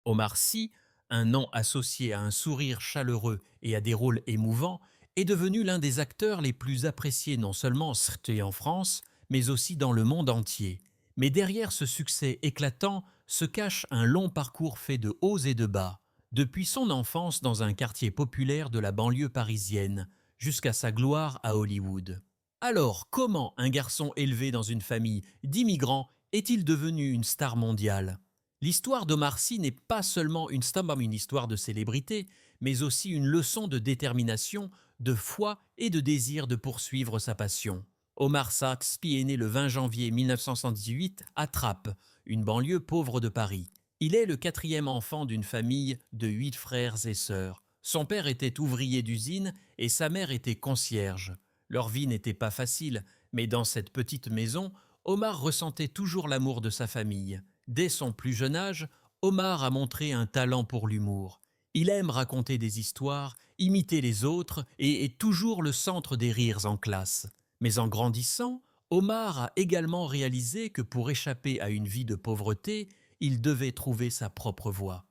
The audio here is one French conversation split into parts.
Omar Sy, un nom associé à un sourire chaleureux et à des rôles émouvants, est devenu l'un des acteurs les plus appréciés non seulement en France, mais aussi dans le monde entier. Mais derrière ce succès éclatant se cache un long parcours fait de hauts et de bas, depuis son enfance dans un quartier populaire de la banlieue parisienne, jusqu'à sa gloire à Hollywood. Alors, comment un garçon élevé dans une famille d'immigrants est-il devenu une star mondiale? L'histoire d'Omar Sy n'est pas seulement une histoire de célébrité, mais aussi une leçon de détermination, de foi et de désir de poursuivre sa passion. Omar Sy est né le 20 janvier 1978 à Trappes, une banlieue pauvre de Paris. Il est le quatrième enfant d'une famille de 8 frères et sœurs. Son père était ouvrier d'usine et sa mère était concierge. Leur vie n'était pas facile, mais dans cette petite maison, Omar ressentait toujours l'amour de sa famille. Dès son plus jeune âge, Omar a montré un talent pour l'humour. Il aime raconter des histoires, imiter les autres et est toujours le centre des rires en classe. Mais en grandissant, Omar a également réalisé que pour échapper à une vie de pauvreté, il devait trouver sa propre voie.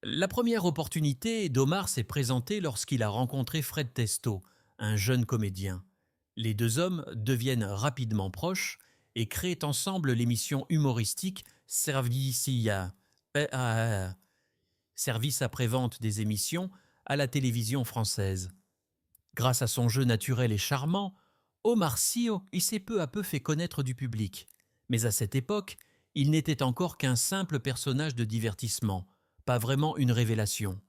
La première opportunité d'Omar s'est présentée lorsqu'il a rencontré Fred Testo, un jeune comédien. Les deux hommes deviennent rapidement proches et créent ensemble l'émission humoristique Servicia, service après-vente des émissions à la télévision française. Grâce à son jeu naturel et charmant, Omar Sy il s'est peu à peu fait connaître du public. Mais à cette époque, il n'était encore qu'un simple personnage de divertissement, pas vraiment une révélation.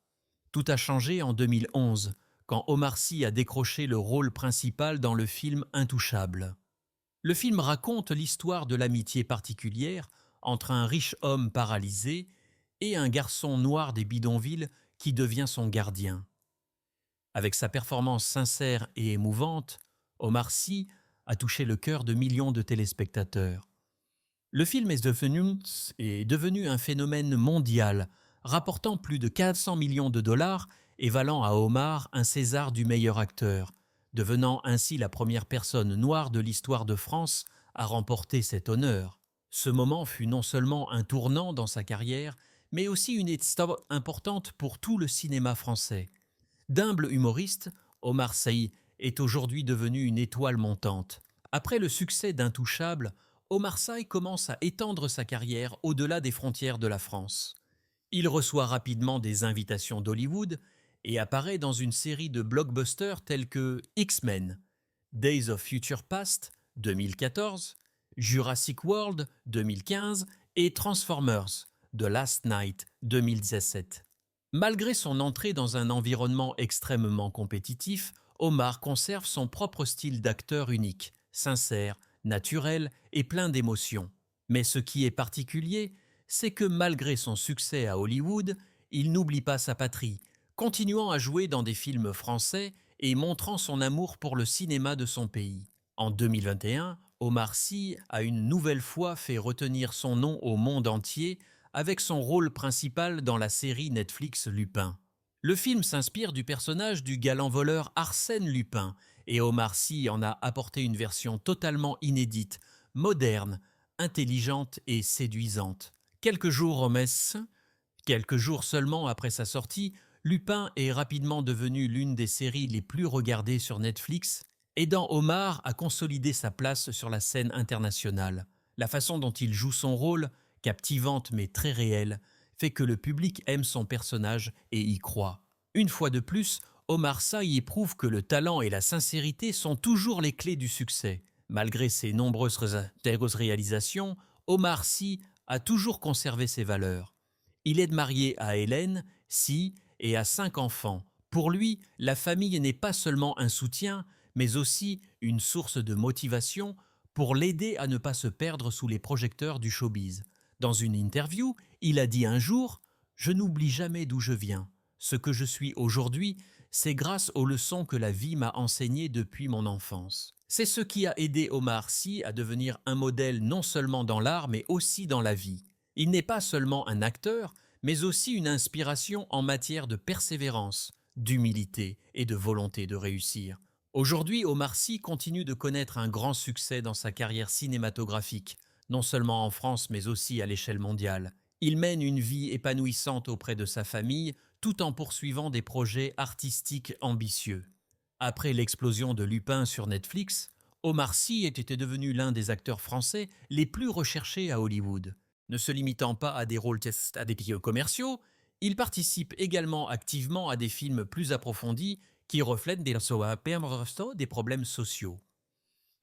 Tout a changé en 2011, quand Omar Sy a décroché le rôle principal dans le film Intouchable. Le film raconte l'histoire de l'amitié particulière entre un riche homme paralysé et un garçon noir des bidonvilles qui devient son gardien. Avec sa performance sincère et émouvante, Omar Sy a touché le cœur de millions de téléspectateurs. Le film est devenu un phénomène mondial, rapportant plus de 400 millions de dollars et valant à Omar un César du meilleur acteur, devenant ainsi la première personne noire de l'histoire de France à remporter cet honneur. Ce moment fut non seulement un tournant dans sa carrière, mais aussi une étape importante pour tout le cinéma français. D'humble humoriste, Omar Sy est aujourd'hui devenu une étoile montante. Après le succès d'Intouchable, Omar Sy commence à étendre sa carrière au-delà des frontières de la France. Il reçoit rapidement des invitations d'Hollywood et apparaît dans une série de blockbusters tels que X-Men, Days of Future Past 2014, Jurassic World 2015 et Transformers The Last Night 2017. Malgré son entrée dans un environnement extrêmement compétitif, Omar conserve son propre style d'acteur unique, sincère, naturel et plein d'émotions. Mais ce qui est particulier, c'est que malgré son succès à Hollywood, il n'oublie pas sa patrie, continuant à jouer dans des films français et montrant son amour pour le cinéma de son pays. En 2021, Omar Sy a une nouvelle fois fait retenir son nom au monde entier avec son rôle principal dans la série Netflix Lupin. Le film s'inspire du personnage du galant voleur Arsène Lupin et Omar Sy en a apporté une version totalement inédite, moderne, intelligente et séduisante. Quelques jours seulement après sa sortie, Lupin est rapidement devenu l'une des séries les plus regardées sur Netflix, aidant Omar à consolider sa place sur la scène internationale. La façon dont il joue son rôle, captivante mais très réelle, fait que le public aime son personnage et y croit. Une fois de plus, Omar Sy prouve que le talent et la sincérité sont toujours les clés du succès. Malgré ses nombreuses réalisations, Omar Sy a toujours conservé ses valeurs. Il est marié à Hélène, Sy, et a 5 enfants. Pour lui, la famille n'est pas seulement un soutien, mais aussi une source de motivation pour l'aider à ne pas se perdre sous les projecteurs du showbiz. Dans une interview, il a dit un jour « Je n'oublie jamais d'où je viens. Ce que je suis aujourd'hui, c'est grâce aux leçons que la vie m'a enseignées depuis mon enfance. » C'est ce qui a aidé Omar Sy à devenir un modèle non seulement dans l'art, mais aussi dans la vie. Il n'est pas seulement un acteur, mais aussi une inspiration en matière de persévérance, d'humilité et de volonté de réussir. Aujourd'hui, Omar Sy continue de connaître un grand succès dans sa carrière cinématographique, non seulement en France mais aussi à l'échelle mondiale. Il mène une vie épanouissante auprès de sa famille tout en poursuivant des projets artistiques ambitieux. Après l'explosion de Lupin sur Netflix, Omar Sy était devenu l'un des acteurs français les plus recherchés à Hollywood. Ne se limitant pas à des rôles à des commerciaux, il participe également activement à des films plus approfondis qui reflètent des problèmes sociaux.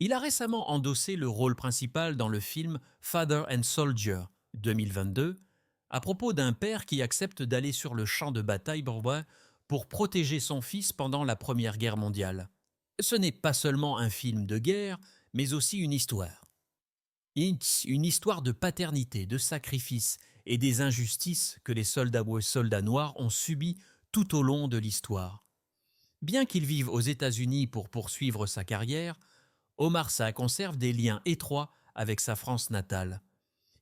Il a récemment endossé le rôle principal dans le film Father and Soldier 2022 à propos d'un père qui accepte d'aller sur le champ de bataille pour protéger son fils pendant la Première Guerre mondiale. Ce n'est pas seulement un film de guerre, mais aussi une histoire. Une histoire de paternité, de sacrifice et des injustices que les soldats noirs ont subies tout au long de l'histoire. Bien qu'il vive aux États-Unis pour poursuivre sa carrière, Omar Sy conserve des liens étroits avec sa France natale.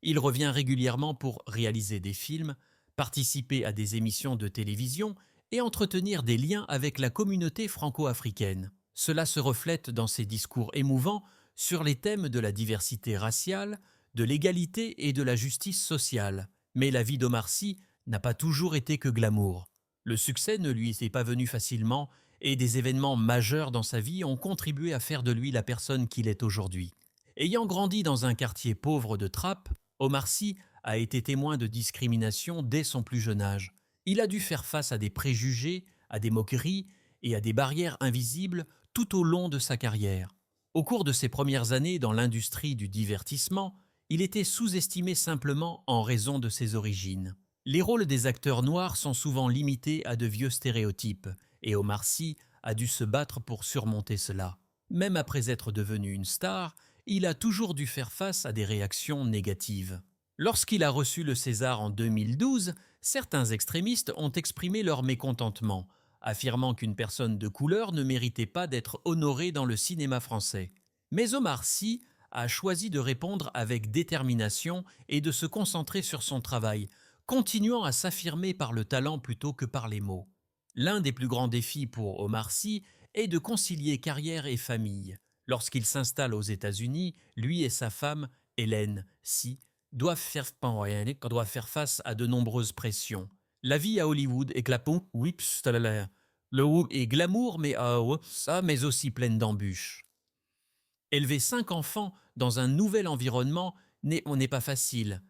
Il revient régulièrement pour réaliser des films, participer à des émissions de télévision et entretenir des liens avec la communauté franco-africaine. Cela se reflète dans ses discours émouvants sur les thèmes de la diversité raciale, de l'égalité et de la justice sociale. Mais la vie d'Omar Sy n'a pas toujours été que glamour. Le succès ne lui était pas venu facilement et des événements majeurs dans sa vie ont contribué à faire de lui la personne qu'il est aujourd'hui. Ayant grandi dans un quartier pauvre de Trappes, Omar Sy a été témoin de discrimination dès son plus jeune âge. Il a dû faire face à des préjugés, à des moqueries et à des barrières invisibles tout au long de sa carrière. Au cours de ses premières années dans l'industrie du divertissement, il était sous-estimé simplement en raison de ses origines. Les rôles des acteurs noirs sont souvent limités à de vieux stéréotypes, et Omar Sy a dû se battre pour surmonter cela. Même après être devenu une star, il a toujours dû faire face à des réactions négatives. Lorsqu'il a reçu le César en 2012, certains extrémistes ont exprimé leur mécontentement, affirmant qu'une personne de couleur ne méritait pas d'être honorée dans le cinéma français. Mais Omar Sy a choisi de répondre avec détermination et de se concentrer sur son travail, continuant à s'affirmer par le talent plutôt que par les mots. L'un des plus grands défis pour Omar Sy est de concilier carrière et famille. Lorsqu'il s'installe aux États-Unis, lui et sa femme, Hélène Sy, doivent faire face à de nombreuses pressions. La vie à Hollywood est glamour, mais aussi pleine d'embûches. Élever 5 enfants dans un nouvel environnement n'est pas facile.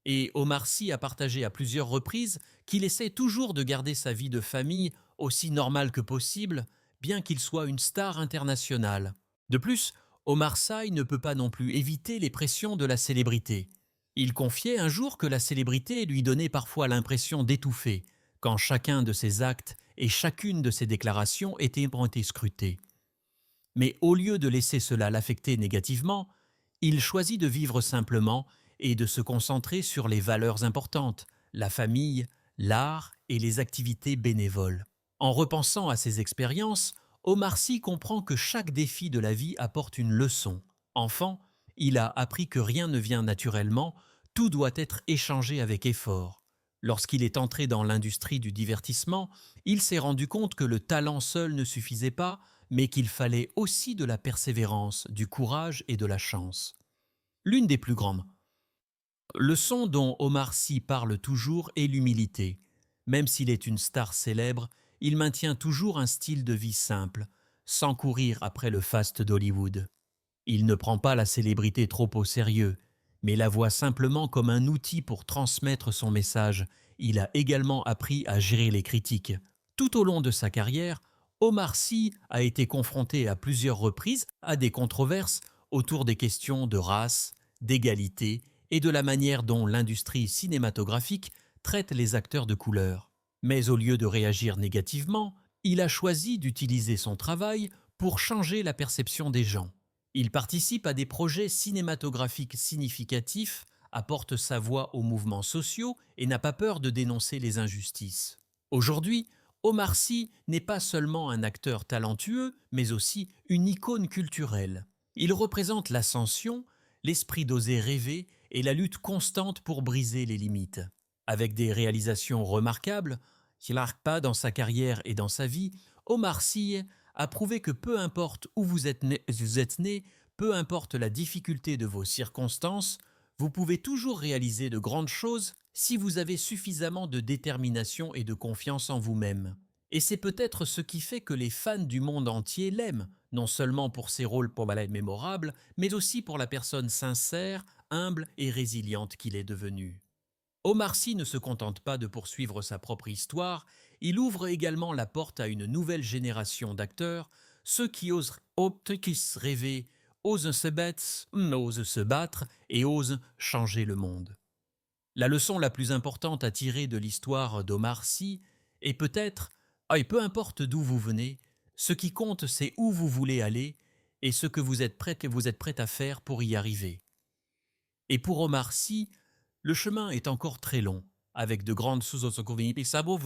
Et Omar Sy a partagé à plusieurs reprises qu'il essaie toujours de garder sa vie de famille aussi normale que possible, bien qu'il soit une star internationale. De plus, Omar Sy ne peut pas non plus éviter les pressions de la célébrité. Il confiait un jour que la célébrité lui donnait parfois l'impression d'étouffer, quand chacun de ses actes et chacune de ses déclarations ont été scrutés. Mais au lieu de laisser cela l'affecter négativement, il choisit de vivre simplement et de se concentrer sur les valeurs importantes, la famille, l'art et les activités bénévoles. En repensant à ses expériences, Omar Sy comprend que chaque défi de la vie apporte une leçon. Enfant, il a appris que rien ne vient naturellement, tout doit être échangé avec effort. Lorsqu'il est entré dans l'industrie du divertissement, il s'est rendu compte que le talent seul ne suffisait pas, mais qu'il fallait aussi de la persévérance, du courage et de la chance. L'une des plus grandes leçons dont Omar Sy parle toujours est l'humilité. Même s'il est une star célèbre, il maintient toujours un style de vie simple, sans courir après le faste d'Hollywood. Il ne prend pas la célébrité trop au sérieux, mais la voit simplement comme un outil pour transmettre son message. Il a également appris à gérer les critiques. Tout au long de sa carrière, Omar Sy a été confronté à plusieurs reprises à des controverses autour des questions de race, d'égalité et de la manière dont l'industrie cinématographique traite les acteurs de couleur. Mais au lieu de réagir négativement, il a choisi d'utiliser son travail pour changer la perception des gens. Il participe à des projets cinématographiques significatifs, apporte sa voix aux mouvements sociaux et n'a pas peur de dénoncer les injustices. Aujourd'hui, Omar Sy n'est pas seulement un acteur talentueux, mais aussi une icône culturelle. Il représente l'ascension, l'esprit d'oser rêver et la lutte constante pour briser les limites. Avec des réalisations remarquables, qu'il n'arrête pas dans sa carrière et dans sa vie, Omar Sy a prouvé que peu importe où vous êtes né, peu importe la difficulté de vos circonstances, Vous pouvez toujours réaliser de grandes choses si vous avez suffisamment de détermination et de confiance en vous-même. Et c'est peut-être ce qui fait que les fans du monde entier l'aiment, non seulement pour ses rôles pour balais mémorables, mais aussi pour la personne sincère, humble et résiliente qu'il est devenu. Omar Sy ne se contente pas de poursuivre sa propre histoire, il ouvre également la porte à une nouvelle génération d'acteurs, ceux qui osent rêver, osent se battre et osent changer le monde. La leçon la plus importante à tirer de l'histoire d'Omar Sy est peut-être, et peu importe d'où vous venez, ce qui compte c'est où vous voulez aller et ce que vous êtes prêt à faire pour y arriver. Et pour Omar Sy, le chemin est encore très long, avec de grandes sous-autocouvées et ça vous